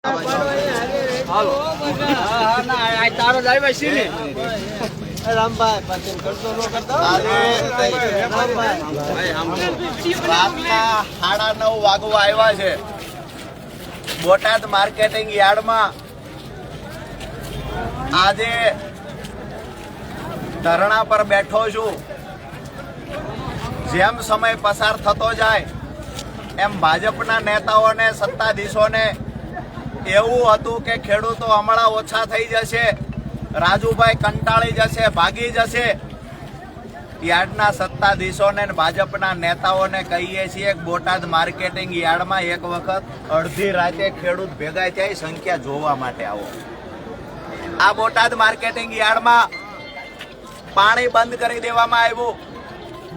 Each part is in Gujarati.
હાલો તારો ડ્રાઈવર છે ને રામભાઈ પાછળ કરતો નો કરતો રાતના 9:30 વાગવા આવ્યા છે બોટાદ માર્કેટિંગ યાર્ડમાં આજે ધરણા પર બેઠો છું। જેમ સમય પસાર થતો જાય એમ ભાજપના નેતાઓને સત્તાધીશોને એવું હતું કે ખેડૂતો હમણાં ઓછા થઈ જશે, રાજુભાઈ કંટાળી જશે, ભાગી જશે। યાર્ડના સત્તાધીશોને ભાજપના નેતાઓને કહીએ છીએ કે બોટાદ માર્કેટિંગ યાર્ડમાં એક વખત અડધી રાતે ખેડૂત ભેગા થાય સંખ્યા જોવા માટે આવો। આ બોટાદ માર્કેટિંગ યાર્ડમાં પાણી બંધ કરી દેવામાં આવ્યું,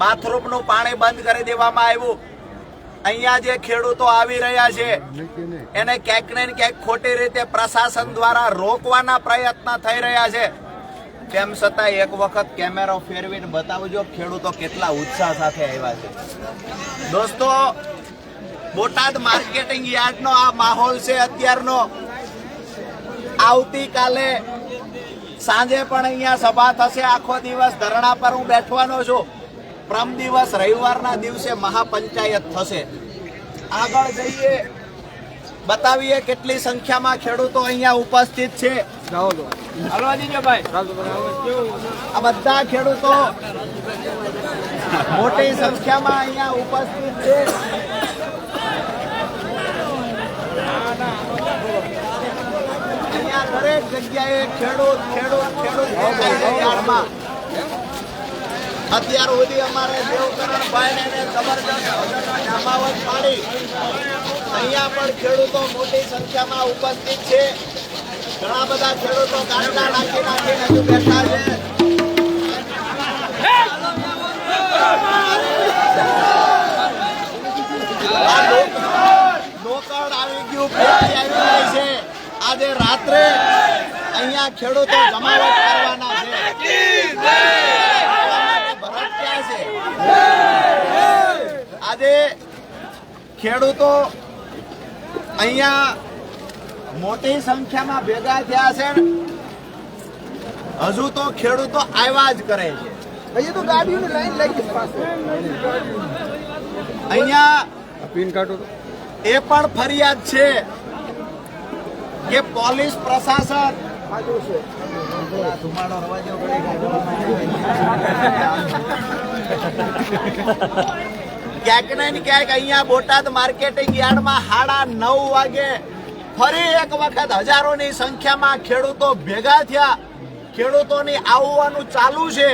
બાથરૂમનું પાણી બંધ કરી દેવામાં આવ્યું। અહીંયા જે ખેડૂતો આવી રહ્યા છે એને ક્યાંક ને ક્યાંક ખોટી રીતે પ્રશાસન દ્વારા રોકવાના પ્રયત્ન થઈ રહ્યા છે। તેમ છતાં એક વખત કેમેરો ફેરવીને બતાવજો ખેડૂતો કેટલા ઉત્સાહ સાથે આવ્યા છે। દોસ્તો, બોટાદ માર્કેટિંગ યાર્ડનો આ માહોલ છે અત્યારનો। આવતીકાલે સાંજે પણ અહીંયા સભા થશે, આખો દિવસ ધરણા પર હું બેઠવાનો છું। પ્રમ દિવસ રવિવારના દિવસે મહાપંચાયત થશે। આગળ જઈએ, બતાવીએ કેટલી સંખ્યામાં ખેડૂતો અહીંયા ઉપસ્થિત છે। હલવા દીજો ભાઈ। આ બધા ખેડૂતો મોટી સંખ્યામાં અહીંયા ઉપસ્થિત છે। અહીંયા દરેક જગ્યાએ ખેડૂત યાર્ડમાં અત્યાર સુધી અમારે દેવકરણભાઈ ને જબરદસ્ત જમાવટ પાડી અહીંયા પણ ખેડૂતો મોટી સંખ્યામાં ઉપસ્થિત છે। ઘણા બધા ખેડૂતો ગાંડા નાખીને હજુ બેઠા છે। નોકર આવી ગયું, પેટી આવી ગઈ છે। આજે રાત્રે અહીંયા ખેડૂતો જમાવટ કરવાના છે। આજે ખેડૂતો અહીંયા મોટી સંખ્યામાં ભેગા થયા છે। હજુ તો ખેડૂતો આવ્યા જ કરે છે। અહીંયા તો ગાડીઓની લાઈન લાગી પાસે અહીંયા પિન કાઢો તો એ પણ ફરિયાદ છે કે પોલીસ પ્રશાસન આજો છે ધુમાડો રવાજો ક્યાંક ને ક્યાંક અહીંયા બોટાદ માર્કેટિંગ યાર્ડમાં 9:30 વાગે ફરી એક વખત હજારોની સંખ્યામાં ખેડૂતો ભેગા થયા। ખેડૂતોની આવવાનું ચાલુ છે,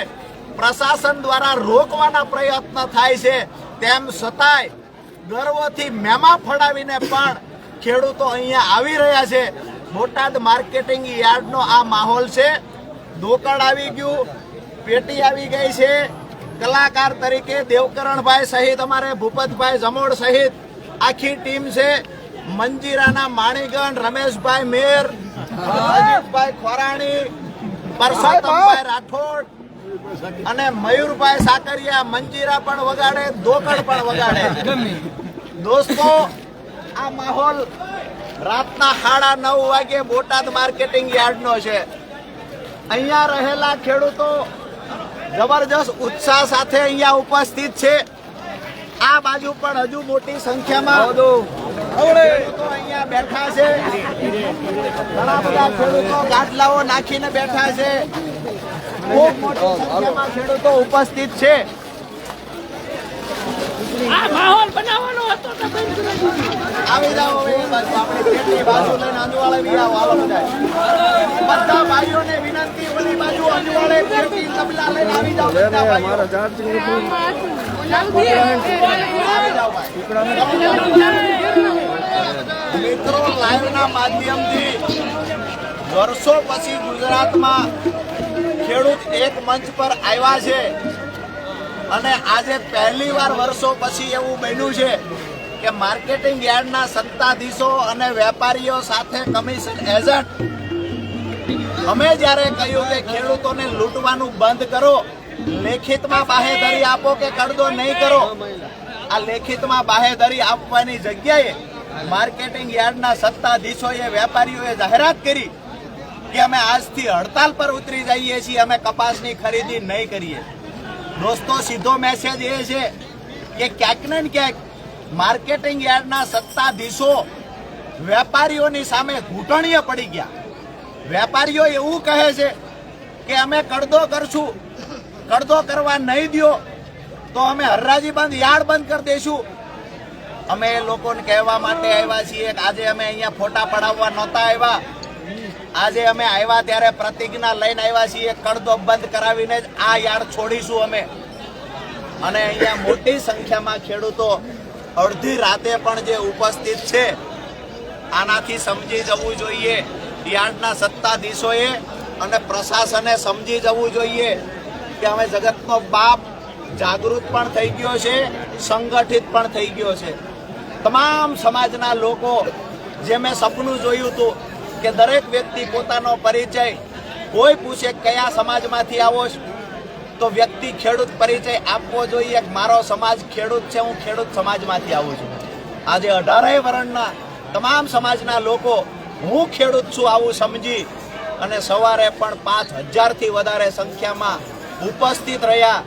પ્રશાસન દ્વારા રોકવાના પ્રયત્ન થાય છે। તેમ છતાંય ગર્વથી મેમા ફડાવીને પણ ખેડૂતો અહીંયા આવી રહ્યા છે। બોટાદ માર્કેટિંગ યાર્ડનો આ માહોલ છે। દોકડ આવી ગયું, પેટી આવી ગઈ છે। કલાકાર તરીકે દેવકરણભાઈ સહિત અમારે ભૂપતભાઈ જમોડ સહિત આખી ટીમ છે। મંજીરાના માણીગણ, રમેશભાઈ મેર, અજીતભાઈ ખોરાણી, પરસોત્તમભાઈ રાઠોડ અને મયુરભાઈ સાકરિયા મંજીરા પણ વગાડે, દોકડ પણ વગાડે। દોસ્તો, આ માહોલ રાતના 9:30 વાગે બોટાદ માર્કેટિંગ યાર્ડનો છે। અહીંયા રહેલા ખેડૂતો જબરજસ્ત ઉત્સાહ સાથે અહીંયા ઉપસ્થિત છે। આ બાજુ પણ હજુ મોટી સંખ્યામાં ખેડૂતો અહીંયા બેઠા છે। ઘણા બધા ખેડૂતો ગાટલાઓ નાખીને બેઠા છે। ખૂબ મોટી સંખ્યામાં ખેડૂતો ઉપસ્થિત છે। આ માહોલ બનાવવાનો હતો તો આવી જાઓ, આપણે પેટી બાજુ લઈને અંજવાળે બી આવો, હાલો બધા ભાઈઓને વિનંતી, ઓલી બાજુ અંજવાળે પેટી તબલા લઈને આવી જાઓ બધા ભાઈઓ। મારા ચાર્જિંગ મિત્રો, લાઈવના માધ્યમથી વર્ષો પછી ગુજરાતમાં ખેડૂત એક મંચ પર આવ્યા છે અને આજે પહેલી વાર વર્ષો પછી એવું બન્યું છે કે માર્કેટિંગ યાર્ડના સત્તાધીશો અને વેપારીઓ સાથે કમિશન એજન્ટ અમે જ્યારે કહ્યું કે ખેડૂતોને લૂંટવાનું બંધ કરો, લેખિતમાં બાહેધરી આપો કે કડદો નહીં કરો, આ લેખિતમાં બાહેધરી આપવાની જગ્યાએ માર્કેટિંગ યાર્ડના સત્તાધીશોએ વેપારીઓએ જાહેરાત કરી કે અમે આજથી હડતાલ પર ઉતરી જઈએ છીએ, અમે કપાસની ખરીદી નહીં કરીએ. દોસ્તો, સીધો મેસેજ એ છે કે ક્યાંક ને ક્યાંક માર્કેટિંગ યાર્ડના સત્તાધીશો વેપારીઓની સામે ઘૂંટણીએ પડી ગયા. વેપારીઓ એવું કહે છે કે અમે કડદો કરશું, કડદો કરવા નહીં દો તો અમે હરરાજી બંધ, યાર્ડ બંધ કરી દઈશું. અમે એ લોકોને કહેવા માટે આવ્યા છીએ કે આજે અમે અહીંયા ફોટા પડાવવા નહોતા આવ્યા. આજે અમે આવ્યા ત્યારે પ્રતિજ્ઞા લઈને આવ્યા છીએ, કડદો બંધ કરાવીને જ આ યાર્ડ છોડીશું અમે. અને અહીંયા મોટી સંખ્યામાં ખેડૂતો અડધી રાતે પણ જે ઉપસ્થિત છે, આનાથી સમજી જવું જોઈએ. યાર્ડના સત્તાધીશોએ અને પ્રશાસને સમજી જવું જોઈએ કે અમે જગતનો બાપ જાગૃત પણ થઈ ગયો છે, સંગઠિત પણ થઈ ગયો છે. તમામ સમાજના લોકો, જે મેં સપનું જોયું હતું કે દરેક વ્યક્તિ પોતાનો પરિચય, કોઈ પૂછે કયા સમાજમાંથી આવો છો તો વ્યક્તિ ખેડૂત પરિચય આપવો જોઈએ. મારો સમાજ ખેડૂત છે, હું ખેડૂત સમાજમાંથી આવું છું. આજે 18 વર્ણના તમામ સમાજના લોકો હું ખેડૂત છું આવું સમજી અને સવારે પણ 5000થી વધારે સંખ્યામાં ઉપસ્થિત રહ્યા.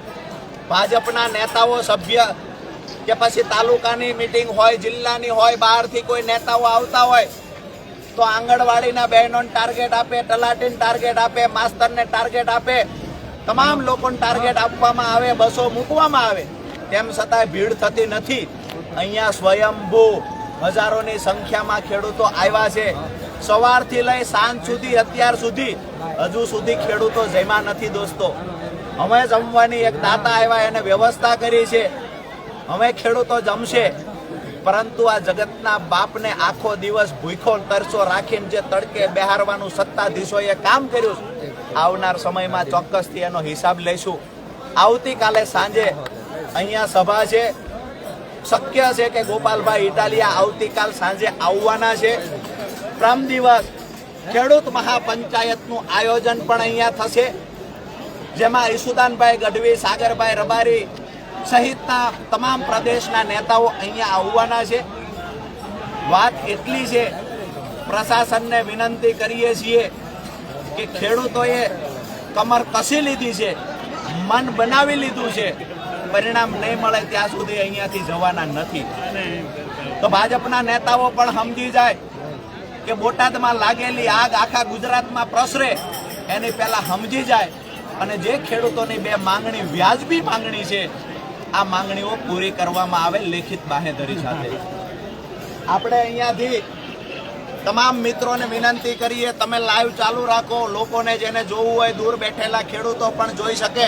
ભાજપના નેતાઓ, સભ્ય કે પછી તાલુકાની મીટિંગ હોય, જિલ્લાની હોય, બહારથી કોઈ નેતાઓ આવતા હોય તો આંગણવાડીના બહેનોને ટાર્ગેટ આપે, તલાટીને ટાર્ગેટ આપે, માસ્તરને ટાર્ગેટ આપે, તમામ લોકોને ટાર્ગેટ આપવામાં આવે, બસો મૂકવામાં આવે. તેમ છતાંય ભીડ થતી નથી. અહીંયા સ્વયંભૂ હજારોની સંખ્યામાં ખેડૂતો આવ્યા છે. સવારથી લઈ સાંજ સુધી, અત્યાર સુધી હજુ સુધી ખેડૂતો જમ્યા નથી. દોસ્તો, અમે જમવાની એક દાતા આવ્યા, એને વ્યવસ્થા કરી છે. અમે ખેડૂતો જમશે, પરંતુ આ જગતના બાપને આખો દિવસ ભૂખો તરસો રાખીને જે તડકે બેહારવાનું સત્તાધીશોએ કામ કર્યું છે, આવનાર સમયમાં ચોક્કસથી એનો હિસાબ લઈશું. આવતીકાલે સાંજે અહીંયા સભા છે. શક્ય છે કે ગોપાલભાઈ ઇટાલિયા આવતીકાલ સાંજે આવવાના છે. પ્રમ દિવસ ખેડૂત મહાપંચાયતનું આયોજન પણ અહીંયા થશે, જેમાં ઈસુદાનભાઈ ગઢવી, સાગરભાઈ રબારી સહિતના તમામ પ્રદેશના નેતાઓ અહીંયા આવવાના છે. વાત એટલી છે, પ્રશાસનને વિનંતી કરીએ છીએ કે ખેડૂતોએ કમર કસી લીધી છે, મન બનાવી લીધું છે, પરિણામ નહીં મળે ત્યાં સુધી અહીંયાથી જવાના નથી. તો ભાજપના નેતાઓ પણ સમજી જાય કે બોટાદમાં લાગેલી આગ આખા ગુજરાતમાં પ્રસરે એની પહેલા સમજી જાય અને જે ખેડૂતોની બે માંગણી, વ્યાજબી માંગણી છે, આ માંગણીઓ પૂરી કરવામાં આવે લેખિત બાહેધરી સાથે. આપણે અહીંયાથી તમામ મિત્રોને વિનંતી કરીએ, તમે લાઈવ ચાલુ રાખો. લોકોને જેને જોવું હોય, દૂર બેઠેલા ખેડૂતો પણ જોઈ શકે.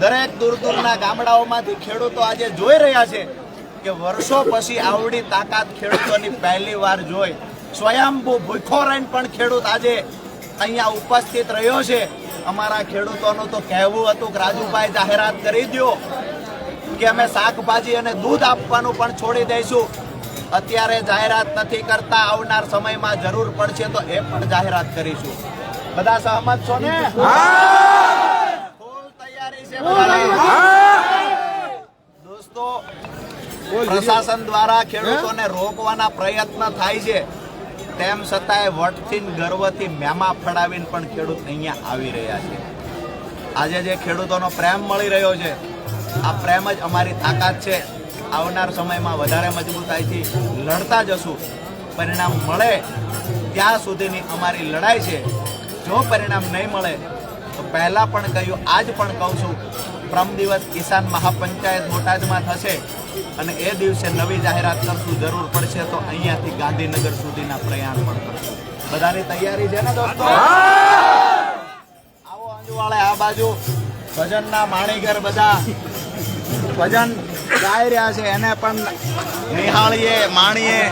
દરેક દૂર દૂરના ગામડાઓમાંથી ખેડૂતો આજે જોઈ રહ્યા છે કે વર્ષો પછી આવડી તાકાત ખેડૂતોની પહેલી વાર જોઈ. સ્વયંભૂ ભૂખો રહીને પણ ખેડૂત આજે અહીંયા ઉપસ્થિત રહ્યો છે. અમારા ખેડૂતોનું તો કહેવું હતું કે રાજુભાઈ જાહેરાત કરી દો કે અમે શાકભાજી અને દૂધ આપવાનું પણ છોડી દઈશું. અત્યારે જાહેરાત નથી કરતા, આવનાર સમયમાં જરૂર પડશે તો એ પણ જાહેરાત કરીશું. બધા સહમત છો ને? ફૂલ તૈયારી છે દોસ્તો. પ્રશાસન દ્વારા ખેડૂતોને રોકવાના પ્રયત્ન થાય છે, તેમ છતાંય વટથી ગર્વથી મેમા ફડાવીને પણ ખેડૂત અહીંયા આવી રહ્યા છે. આજે જે ખેડૂતોનો પ્રેમ મળી રહ્યો છે, આ પ્રેમ જ અમારી તાકાત છે. આવનાર સમયમાં વધારે મજબૂતાઈથી લડતા જશું. પરિણામ મળે ત્યાં સુધીની અમારી લડાઈ છે. જો પરિણામ નહીં મળે તો પહેલાં પણ કહ્યું, આજ પણ કહું છું, પ્રમ દિવસ કિસાન મહાપંચાયત બોટાદમાં થશે અને એ દિવસે નવી જાહેરાત કરશું. જરૂર પડશે તો અહીંયાથી ગાંધીનગર સુધીના પ્રયાણ પણ કરશું. બધાની તૈયારી છે ને દોસ્તો? આવો અંજવાળે આ બાજુ ભજનના માણીગર બધા ભજન ગાઈ રહ્યા છે, એને પણ નિહાળીએ, માણીએ.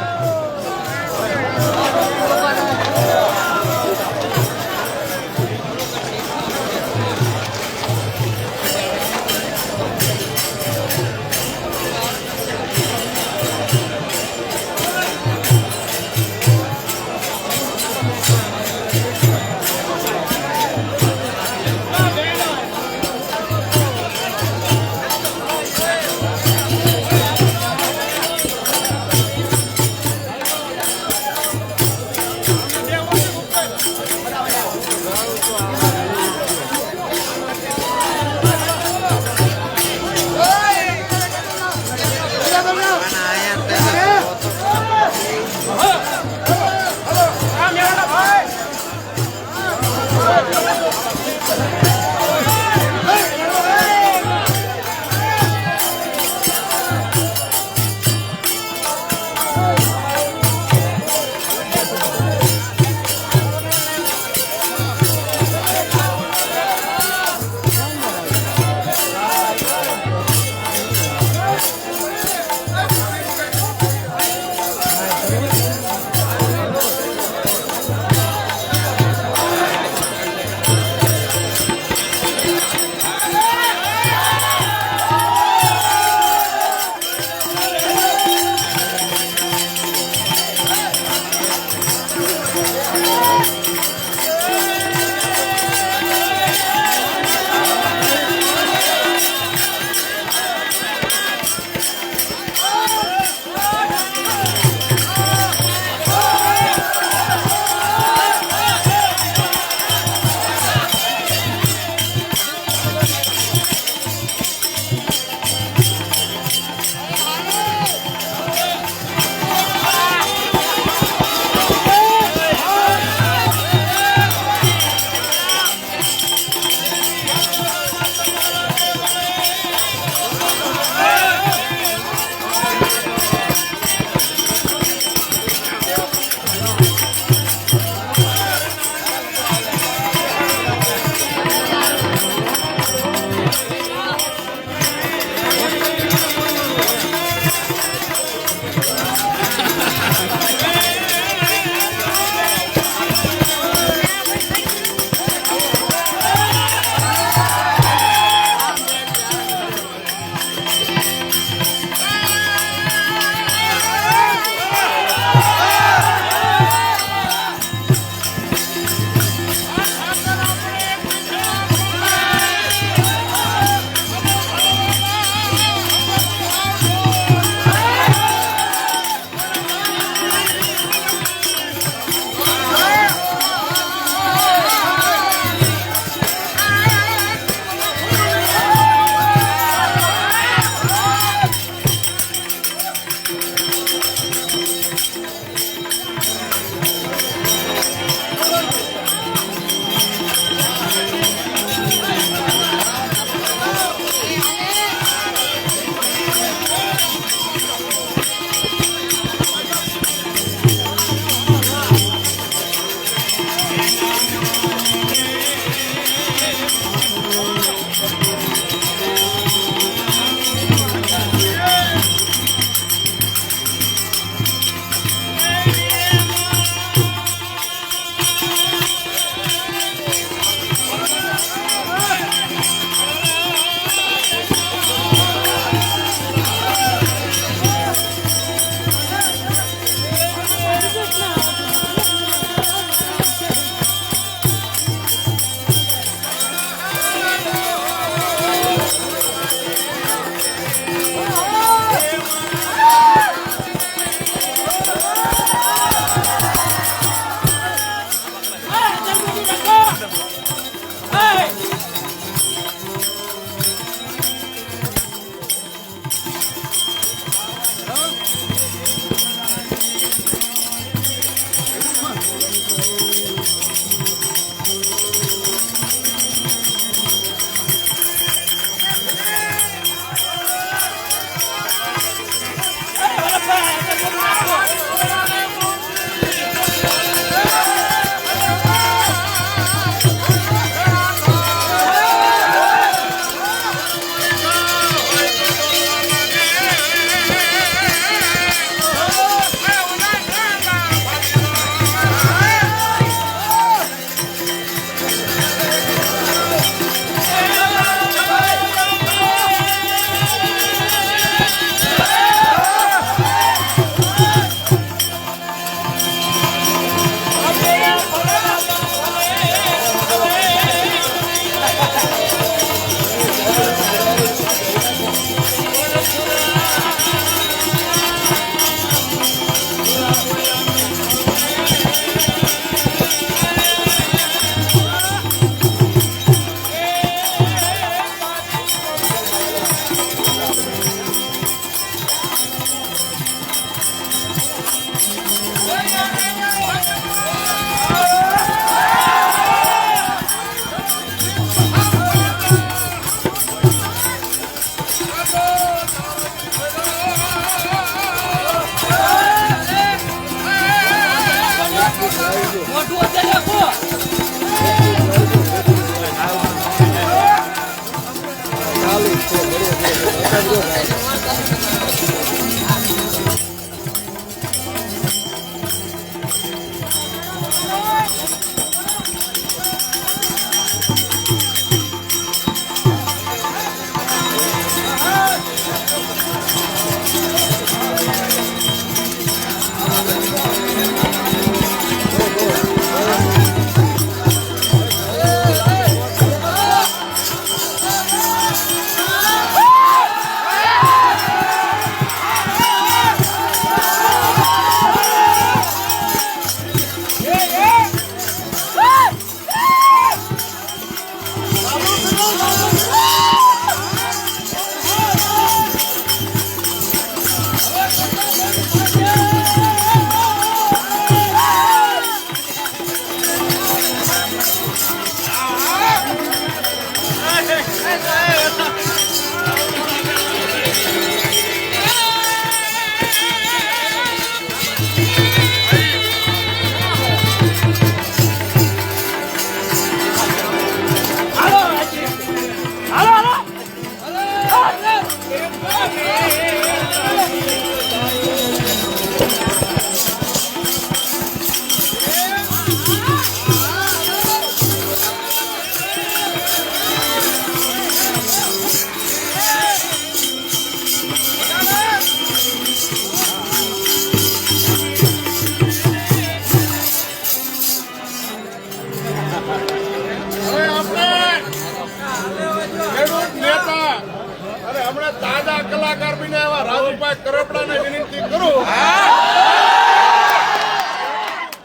મારા કરપડાને વિનંતી કરું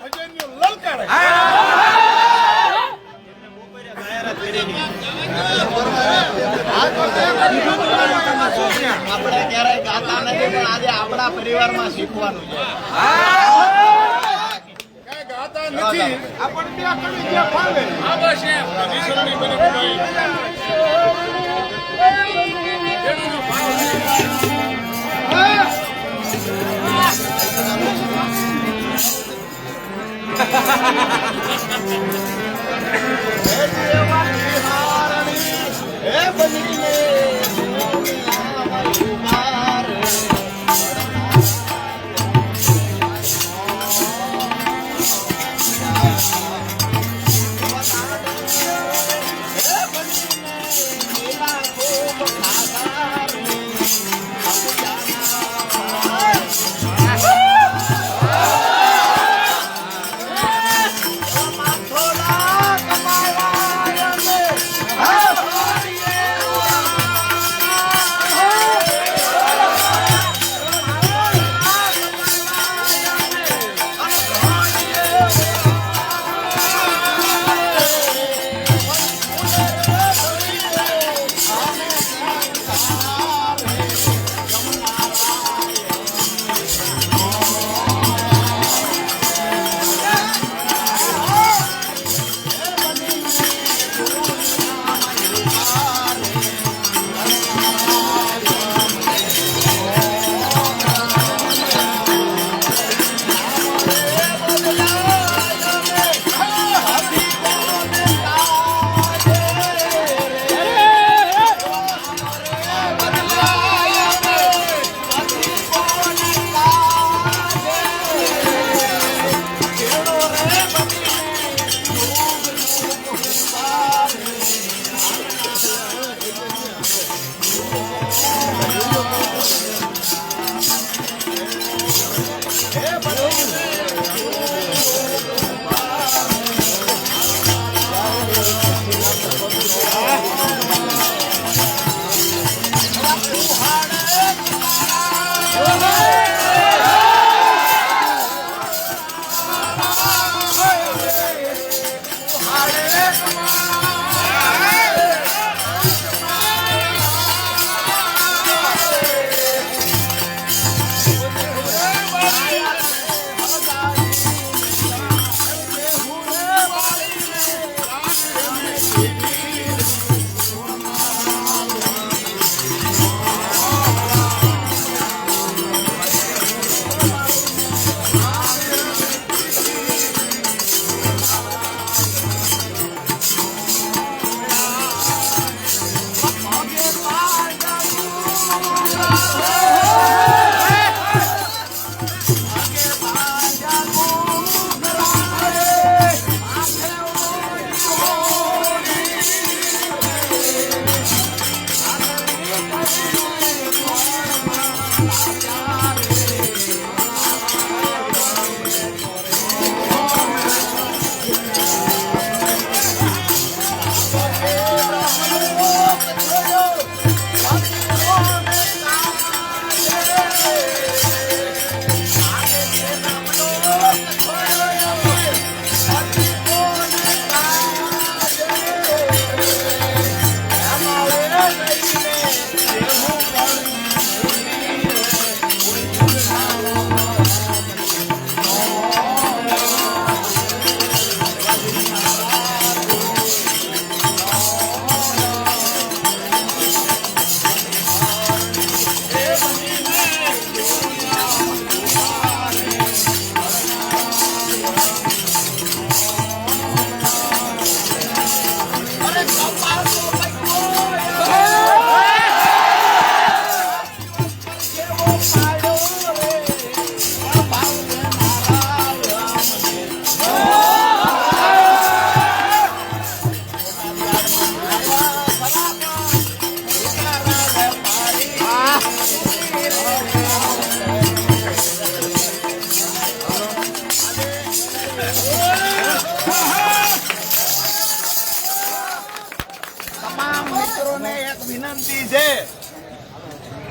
ભજનનું લલકારે આપણે ક્યારેય ગાતા નથી પણ આજે આપણા પરિવારમાં શીખવાનું છે કઈ ગાતા નથી આપણે ત્યાં કરી જ્યાં ફાવે આ બસ એમ વિસરણી બને ભાઈ એનો ભાવ હે બનીને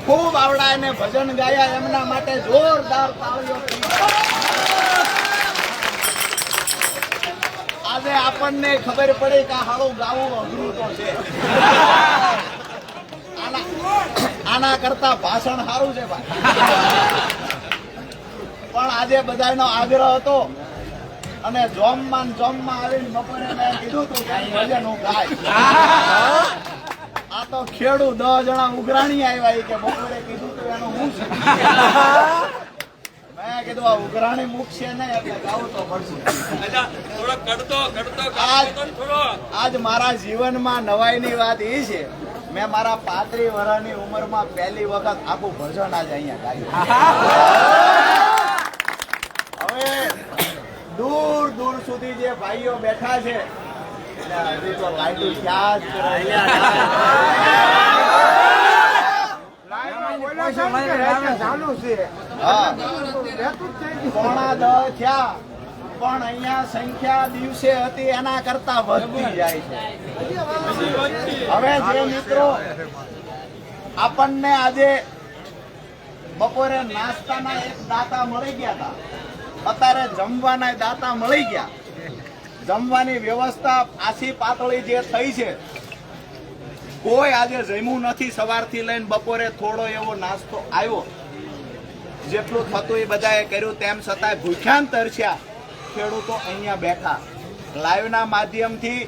ખૂબ આવડા એને ભજન ગાયા, એમના માટે જોરદાર તાળીઓ. આજે આપણને ખબર પડી કે હારું ગાવું અઘરું તો છે. આના કરતા ભાષણ સારું છે ભાઈ. પણ આજે બધાનો આગ્રહ હતો અને જોમમાં આવીને બપોરે મેં કીધું તું કે ભજન હું ગાય. આ તો ખેડૂ 10 જણા ઉઘરાણી આવ્યા કે બપોરે કીધું તું એનું હું છે. મેં કીધું આ ઉઘરાણી મૂકશે નહીં એટલે ગાવું તો પડશે. આજ મારા જીવનમાં નવાઈની વાત એ છે, મેં મારા 35 વર્ષની ઉંમરમાં પહેલી વખત આખું ભજન આજ અહીંયા ગાયું. હવે દૂર દૂર સુધી જે ભાઈઓ બેઠા છે હજી તો લાઈટું ક્યાં જ ચાલુ છે. હા, 9:45 થયા પણ અહીંયા સંખ્યા દિવસે હતી એના કરતા વધતી જાય છે. હવે જે મિત્રો આપણને આજે બપોરે નાસ્તાના એક દાતા મળી ગયા હતા, અત્યારે જમવાના દાતા મળી ગયા. જમવાની વ્યવસ્થા આછી પાતળી જે થઈ છે, કોઈ આજે જમ્યું નથી. સવારથી લઈને બપોરે થોડો એવો નાસ્તો આવ્યો, જેટલું થતું એ બધાએ કર્યું. તેમ છતાંય ભૂખ્યા તરસ્યા ખેડૂતો અહીંયા બેઠા. લાઈવના માધ્યમથી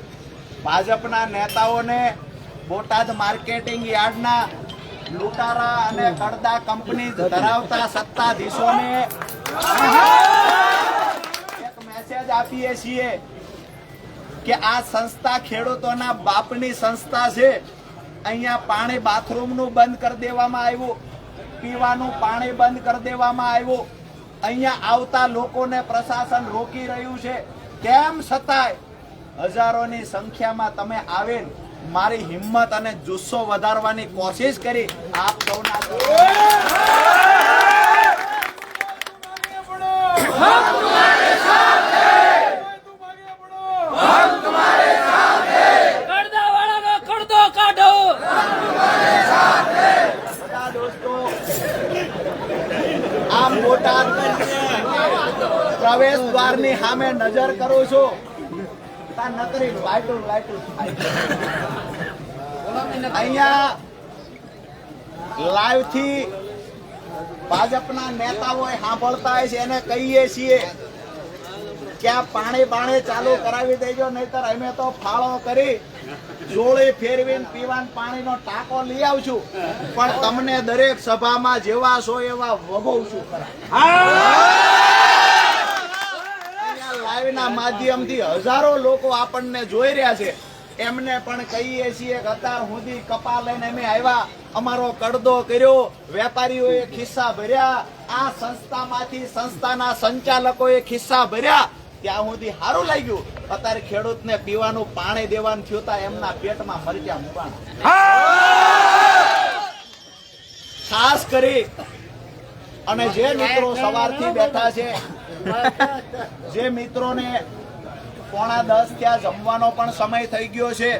ભાજપના નેતાઓને, બોટાદ માર્કેટિંગ યાર્ડના લૂંટારા અને કડદા કંપની ધરાવતા સત્તાધીશોને એક મેસેજ આપીએ છીએ કે આ સંસ્થા ખેડૂતોના બાપની સંસ્થા છે. અહીંયા પાણી બાથરૂમનું બંધ કરી દેવામાં આવ્યું, પીવાનું પાણી બંધ કરી દેવામાં આવ્યું. અહીંયા આવતા લોકોને પ્રશાસન રોકી રહ્યું છે. તેમ છતાંય હજારોની સંખ્યામાં તમે આવીને મારી હિંમત અને જુસ્સો વધારવાની કોશિશ કરી. આપ સૌના આમ બોટાદ પ્રવેશ દ્વારની સામે નજર કરું છું, નકરી લાઈટું અહીંયા લાઈવ થી ભાજપના નેતાઓ સાંભળતા હોય છે. એને કહીએ છીએ કે આ પાણી ચાલુ કરાવી દેજો, નહીતર અમે તો ફાળો કરી જોળી ફેરવીને પીવાન પાણીનો ટાંકો લઈ આવશું, પણ તમને દરેક સભામાં જેવા છો એવા વગોવશું ખરા. લાઈવના માધ્યમથી હજારો લોકો આપણને જોઈ રહ્યા છે. એમને પણ કહીએ છીએ કે અત્યાર સુધી કપા લઈને અમે આવ્યા, અમારો કડદો કર્યો, વેપારીઓએ ખિસ્સા ભર્યા, આ સંસ્થામાંથી સંસ્થાના સંચાલકોએ ખિસ્સા ભર્યા, ત્યાં સુધી સારું લાગ્યું. અત્યારે ખેડૂતને પીવાનું પાણી દેવાનું થયું તા એમના પેટમાં મરચા મૂકવાના. ખાસ કરી અને જે મિત્રો સવારથી બેઠા છે, જે મિત્રોને 9:45 થયા, જમવાનો પણ સમય થઈ ગયો છે,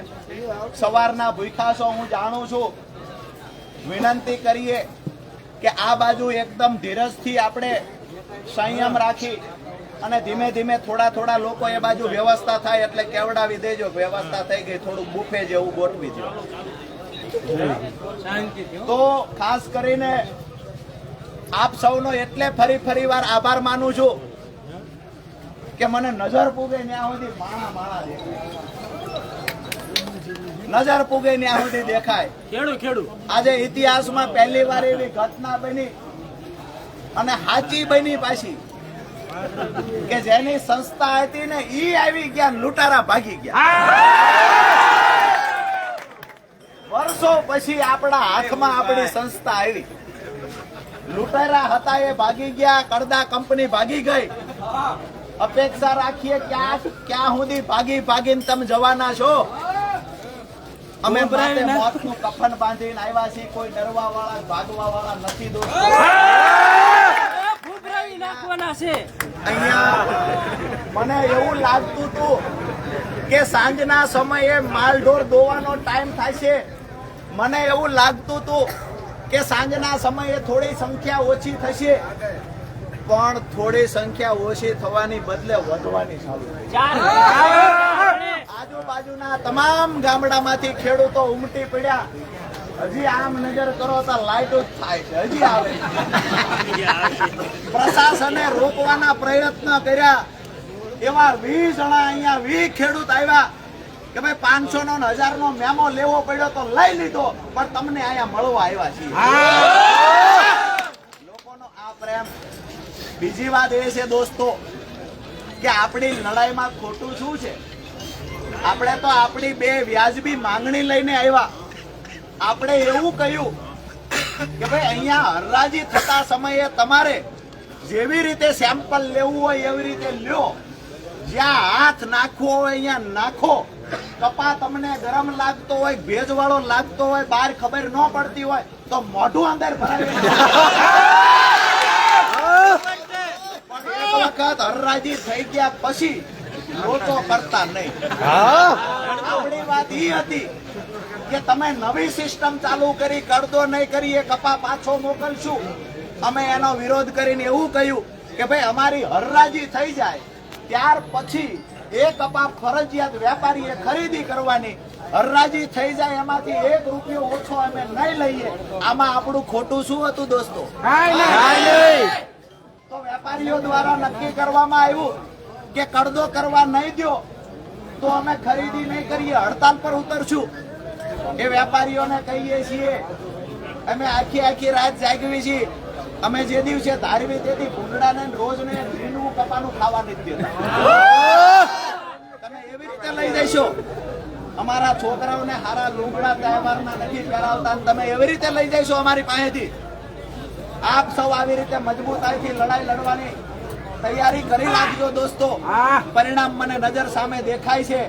સવારના ભૂખ્યા છો હું જાણું છું. વિનંતી કરીએ કે આ બાજુ એકદમ ધીરજથી આપણે સંયમ રાખી અને ધીમે ધીમે થોડા લોકો એ બાજુ વ્યવસ્થા થાય એટલે કેવડાવી દેજો. વ્યવસ્થા થઈ ગઈ, થોડું બુફે જેવું ગોઠવી દો. તો ખાસ કરીને આપ સૌનો એટલે ફરી વાર આભાર માનું છું કે મને નજર પૂગે ત્યાં સુધી માણા દેખાય, નજર પૂગે ત્યાં સુધી દેખાય. આજે ઇતિહાસમાં પહેલી વાર એવી ઘટના બની અને સાચી બની પાછી કે જેની સંસ્થા હતી ને ઈ આવી ગયા, લૂંટારા ભાગી ગયા. વર્ષો પછી આપણા હાથમાં આપણી સંસ્થા આવી. લૂંટારા હતા એ ભાગી ગયા, કડદા કંપની ભાગી ગઈ. અપેક્ષા રાખીએ ક્યાં સુધી ભાગીને તમે જવાના છો. અમે મોતનું કફન બાંધીને આવ્યા છીએ, કોઈ ડરવા વાળા ભાગવા વાળા નથી દોસ્તો. અહીંયા મને એવું લાગતું હતું કે સાંજના સમયે માલઢોર દોવાનો ટાઈમ થાય છે. મને એવું લાગતું હતું કે સાંજના સમયે થોડી સંખ્યા ઓછી થશે, પણ થોડી સંખ્યા ઓછી થવાની બદલે વધવાની ચાલુ થઈ. આજુબાજુના તમામ ગામડામાંથી ખેડૂતો ઉમટી પડ્યા. હજી આમ નજર કરો તો લાઈટો જ થાય છે, હજી આવે. પ્રશાસને રોકવાના પ્રયત્ન કર્યા. એવા 20 જણા અહીંયા 20 ખેડૂત આવ્યા કે ભાઈ 500 નો 1000 નો મેમો લેવો પડ્યો તો લઈ લીધો, પણ તમને અહીંયા મળવા આવ્યા છીએ. લોકોનો આ પ્રેમ. બીજી વાત એ છે દોસ્તો કે આપણી લડાઈમાં ખોટું શું છે? આપણે તો આપણી 2 વ્યાજબી માંગણી લઈને આવ્યા. આપણે એવું કહ્યું કે ભાઈ અહીંયા હરાજી થતા સમયે તમારે જેવી રીતે સેમ્પલ લેવું હોય એવી રીતે લ્યો, જ્યાં હાથ નાખવો હોય અહીંયા નાખો. કપા તમને ગરમ લાગતો હોય, ભેજવાળો લાગતો હોય, બહાર ખબર ન પડતી હોય તો મોઢું અંદર ભરાવી. એક વખત હરાજી થઈ ગયા પછી લોચો કરતા નહીં. આપણી વાત ઈ હતી કે તમે નવી સિસ્ટમ ચાલુ કરી, કરદો નહીં કરી, એ કપા પાછો મોકલશું. અમે એનો વિરોધ કરીને એવું કહ્યું કે ભાઈ અમારી હરાજી થઈ જાય ત્યાર પછી એ કપા ફરજિયાત વેપારીએ ખરીદી કરવાની. હરાજી થઈ જાય એમાંથી 1 રૂપિયો ઓછો અમે નહીં લઈએ. આમાં આપણું ખોટું શું હતું દોસ્તો? તો વેપારીઓ દ્વારા નક્કી કરવામાં આવ્યું કે કરદો કરવા નહીં દો તો અમે ખરીદી નહીં કરીએ, હડતાલ પર ઉતરશું. એ વેપારીઓને કહીએ છીએ અમે આખી રાત જાગવી છીએ. અમે જે દિવસે ધારવી તેથી ભૂંગળાને રોજને લીલું કપાનું ખાવા નથી દેતા. તમે એવી રીતે લઈ જશો. અમારા છોકરાઓને હારા લુગડા તહેવારના નથી પહેરાવતા, તમે એવી રીતે લઈ જશો અમારી પાસેથી. આપ સૌ આવી રીતે મજબૂતાઈથી લડાઈ લડવાની તૈયારી કરી રાખજો દોસ્તો. પરિણામ મને નજર સામે દેખાય છે.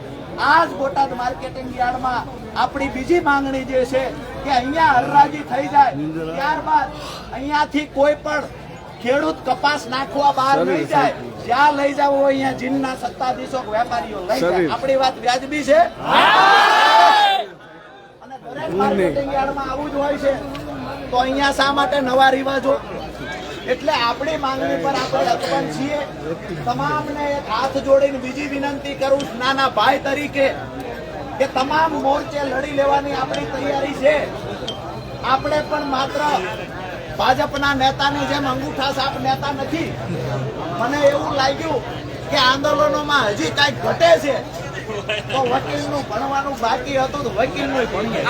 આજ બોટાદ માર્કેટિંગ યાર્ડમાં આપણી બીજી માંગણી જે છે કે અહીંયા હરાજી થઈ જાય ત્યારબાદ અહીંયાથી કોઈ પણ ખેડૂત કપાસ નાખવા બહાર નહીં જાય. જ્યાં લઈ જવું હોય અહીંયા જીનના સત્તાધીશો વેપારીઓ લઈ જાય. આપણી વાત વ્યાજબી છે અને દરેક માર્કેટિંગ યાર્ડમાં આવું જ હોય છે. તો અહીંયા શા માટે નવા રિવાજો? એટલે આપણી માંગણી પર આપણે અકબંધ છીએ. તમામને એક હાથ જોડીને બીજી વિનંતી કરું નાના ભાઈ તરીકે કે તમામ મોરચે લડી લેવાની આપણી તૈયારી છે. આપણે પણ માત્ર ભાજપના નેતાની જેમ અંગૂઠા સાપ નેતા નથી. મને એવું લાગ્યું કે આંદોલનોમાં હજી કાંઈક ઘટે છે તો વકીલનું ભણવાનું બાકી હતું તો વકીલનું ભણીએ.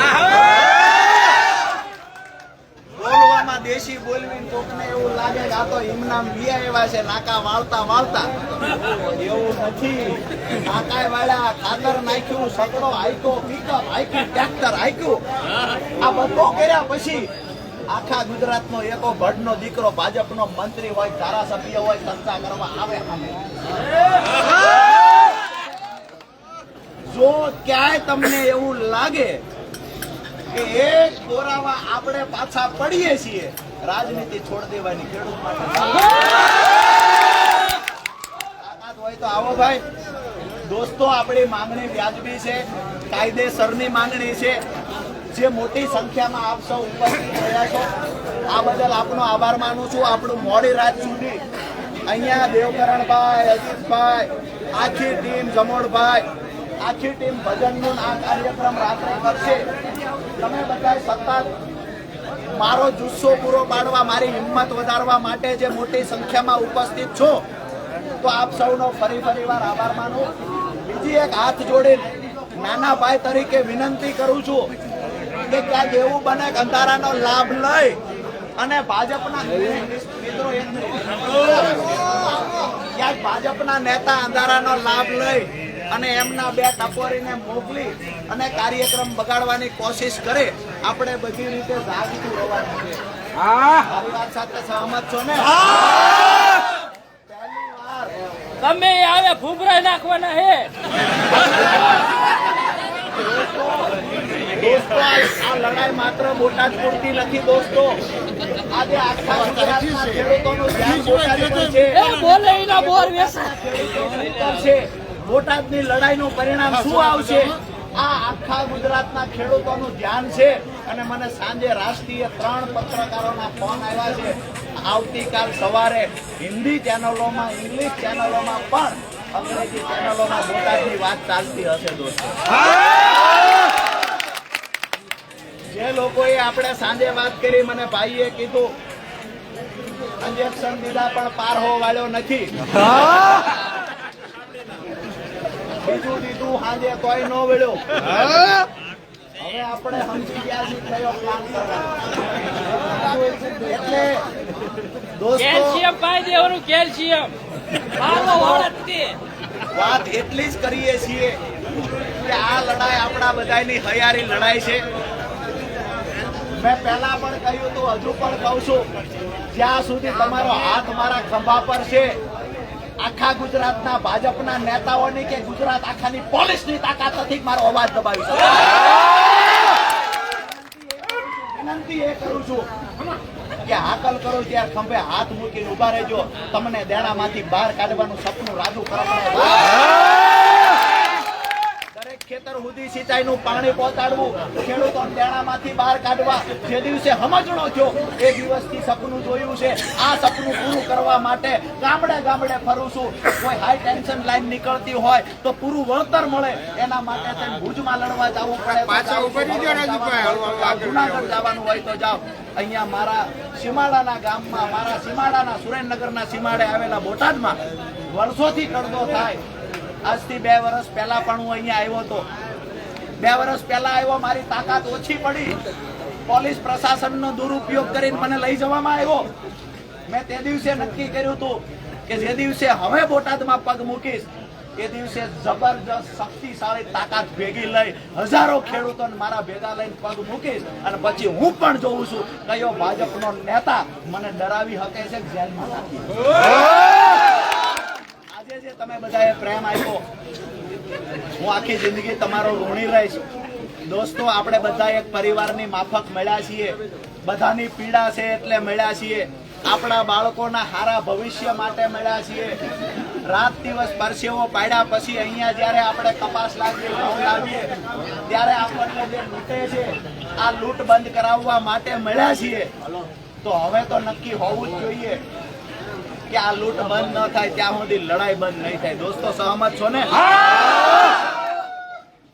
બોલવામાં દેશી બોલવી કોકને એવું લાગે કે આ તો ઇમનામ વિયા એવા છે નાકા વાળતા. એવું નથી. નાકા વાળા, ખાતર નાખ્યું, સકડો હાઈકો, પિકઅપ હાઈક્યું, ટ્રેક્ટર હાઈક્યું. આ બધું કર્યા પછી આખા ગુજરાતનો એકો ભડનો દીકરો ભાજપનો મંત્રી હોય, ધારાસભ્ય હોય, ચર્ચા કરવા આવે. જો ક્યાંય તમને એવું લાગે કે એક ગોરાવા આપણે પાછા પડીએ છીએ, રાજનીતિ છોડ દેવાની ખેડૂત માટે તાકાત હોય તો આવો ભાઈ. દોસ્તો આપણી માંગણી વ્યાજબી છે, કાયદેસરની માંગણી છે. જે મોટી સંખ્યામાં આપ સૌ ઉપસ્થિત રહ્યા છો આ બદલ આપનો આભાર માનું છું. આપણું મોડી રાત સુધી અહીંયા દેવકરણભાઈ, અજીતભાઈ, આખી ટીમ, જમોડભાઈ, આખી ટીમ ભજનનું આ કાર્યક્રમ રાત્રે કરશે. તમે બધા સતત મારો જુસ્સો પૂરો પાડવા, મારી હિંમત વધારવા માટે જે મોટી સંખ્યામાં ઉપસ્થિત છો તો આપ સૌનો ફરી વાર આભાર માનું. બીજી એક હાથ જોડીને નાના ભાઈ તરીકે વિનંતી કરું છું કે ક્યાંક એવું બને કે અંધારાનો લાભ લઈ અને ભાજપના મિત્રો ક્યાંક ભાજપના નેતા અંધારાનો લાભ લઈ અને એમના 2 ટપોરીને મોકલી અને કાર્યક્રમ બગાડવાની કોશિશ કરે. આપણે બધી રીતે જાગતું રહેવાનું છે. મારી વાત સાથે સહમત છો ને? પહેલી વાર ગમે એ આવે ફૂગરા નાખવાના હે. દોસ્તો આ લડાઈ માત્ર બોટાદ પૂરતી નથી દોસ્તો. આજે આખા ગુજરાતના ખેડૂતોનું ધ્યાન બોટાદ પર છે. બોલે એના બોર વેસા બોટાદની લડાઈનું પરિણામ શું આવશે આ આખા ગુજરાતના ખેડૂતોનું ધ્યાન છે અને મને સાંજે રાષ્ટ્રીય 3 પત્રકારોના ફોન આવ્યા છે. આવતીકાલ સવારે હિન્દી ચેનલોમાં, ઇંગ્લિશ ચેનલોમાં પણ અંગ્રેજી ચેનલોમાં બોટાદની વાત ચાલતી હશે દોસ્તો. જે લોકોએ આપણે સાંજે વાત કરી, મને ભાઈએ કીધું ઇન્જેક્શન દીધા પણ પારહો વાળ્યો નથી. બીજું દીધું સાંજે તોય ન વળ્યો. હવે આપણે સમજી ગયા છીએ કયો પ્લાન કરવાનો. એટલે દોસ્તો કેલ્શિયમ પાઈ દેવાનું, કેલ્શિયમ વાત એટલી જ કરીએ છીએ કે આ લડાઈ આપણા બધાની હયારી લડાઈ છે. મેં પહેલા પણ કહ્યું હતું, હજુ પણ કહું છું, જ્યાં સુધી તમારો હાથ મારા ખંભા પર છે, આખા ગુજરાતના ભાજપના નેતાઓની કે ગુજરાત આખાની પોલીસની તાકાત નથી મારો અવાજ દબાવી શકે. વિનંતી એ કરું છું કે હાકલ કરો ત્યારે ખંભે હાથ મૂકીને ઉભા રહેજો. તમને દેણામાંથી બહાર કાઢવાનું સપનું રાજુ કરવા, દરેક ખેતર સુધી સિંચાઈનું પાણી પહોંચાડવું, ખેડૂતોને દેણામાંથી બહાર કાઢવા. જે દિવસે સમજણો થયો એ દિવસથી સપનું જોયું છે. આ સપનું પૂરું કરવા માટે ગામડે ગામડે ફરું છું. કોઈ હાઈ ટેન્શન લાઈન નીકળતી હોય તો પૂરું વળતર મળે એના માટે થઈને ભુજમાં લડવા જવું પડે. જુનાગઢ જવાનું હોય તો જાઓ. અહીંયા મારા સીમાડાના ગામમાં, મારા સીમાડાના સુરેન્દ્રનગરના સીમાડે આવેલા બોટાદમાં વર્ષોથી કડદો થાય. આજથી 2 વર્ષ પહેલા પણ હું અહીંયા આવ્યો હતો. 2 વર્ષ પહેલા આવ્યો, મારી તાકાત ઓછી પડી. પોલીસ પ્રશાસનનો દુરુપયોગ કરીને મને લઈ જવામાં આવ્યો. મેં તે દિવસે નક્કી કર્યું હતું કે જે દિવસે હવે બોટાદમાં પગ મૂકીશ એ દિવસે જબરજસ્ત શક્તિશાળી તાકાત ભેગી લઈ હજારો ખેડૂતોને મારા ભેગા લઈને પગ મૂકીશ અને પછી હું પણ જોઉં છું કયો ભાજપનો નેતા મને ડરાવી શકે છે જેલમાં નાખી. આજે જે તમે બધાએ પ્રેમ આપ્યો, હું આખી જિંદગી તમારો ઋણી રહીશ. દોસ્તો, આપણે બધા એક પરિવારની માફક મળ્યા છીએ. બધાની પીડા છે એટલે મળ્યા છીએ. આપણા બાળકોના સારા ભવિષ્ય માટે મળ્યા છીએ. રાત દિવસ પરસેવો પાડ્યા પછી અહીંયા જ્યારે આપણે કપાસ લાવીએ, ઘઉં લાવીએ ત્યારે આપણને જે લૂંટે છે આ લૂંટ બંધ કરાવવા માટે મળ્યા છીએ. તો હવે તો નક્કી હોવું જ જોઈએ કે આ લૂંટ બંધ ન થાય ત્યાં સુધી લડાઈ બંધ નહીં થાય. દોસ્તો, સહમત છો ને?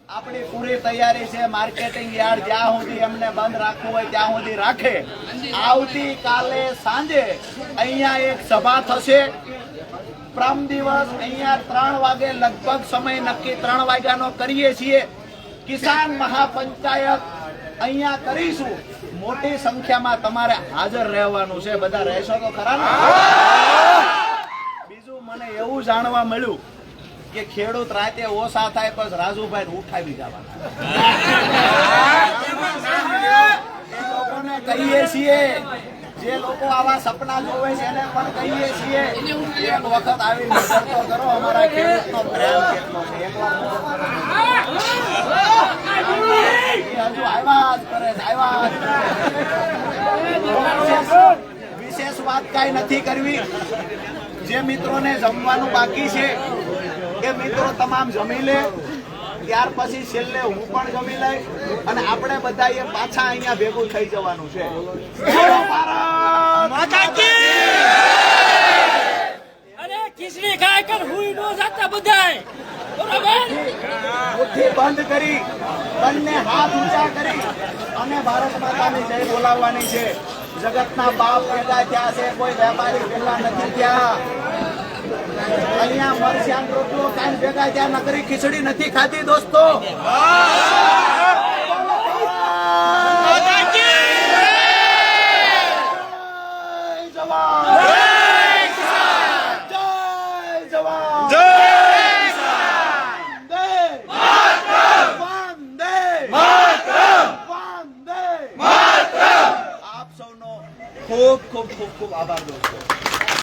આપણી પૂરી તૈયારી છે. માર્કેટિંગ યાર્ડ જ્યાં સુધી એમને બંધ રાખવું હોય ત્યાં સુધી રાખે. આવતીકાલે સાંજે અહીંયા એક સભા થશે. પ્રમ દિવસ અહીંયા 3 વાગે લગભગ સમય નક્કી 3 વાગ્યાનો કરીએ છીએ. કિસાન મહાપંચાયત અહીંયા કરીશું. મોટી સંખ્યામાં તમારે હાજર રહેવાનું છે. બધા રહેશો તો ખરા ને? બીજું મને એવું જાણવા મળ્યું કે ખેડૂત રાતે ઓછા થાય પછી રાજુભાઈ ઉઠાવી જવાના. એ લોકોને કહીએ છીએ, જે લોકો આવા સપના જોવે છે એને પણ કહીએ છીએ એક વખત આવી નજર તો કરો અમારા ખેડૂતનો પ્રેમ કેટલો છે. એકવાર હજુ આવ્યા જ કરે, આવ્યા જ કરે. વિશેષ વાત કાંઈ નથી કરવી. જે મિત્રોને જમવાનું બાકી છે એ મિત્રો તમામ જમી લે. ત્યાર પછી છેલ્લે હું પણ જમી લઈ અને આપણે બધા એ પાછા અહીંયા ભેગું થઈ જવાનું છે. અને ખીચડી ખાય કર હુઈ નો જાતા બધાય. બરોબર? મુઠ્ઠી બંધ કરી, બંને હાથ ઊંચા કરી અને ભારત માતાની જય બોલાવવાની છે. જગતના બાપ ભેગા થયા છે, કોઈ વેપારી ભેગા નથી થયા. અહીંયા મરચાં રોટલો કાંઈ ભેગા થયા, નકરી ખીચડી નથી ખાધી દોસ્તો.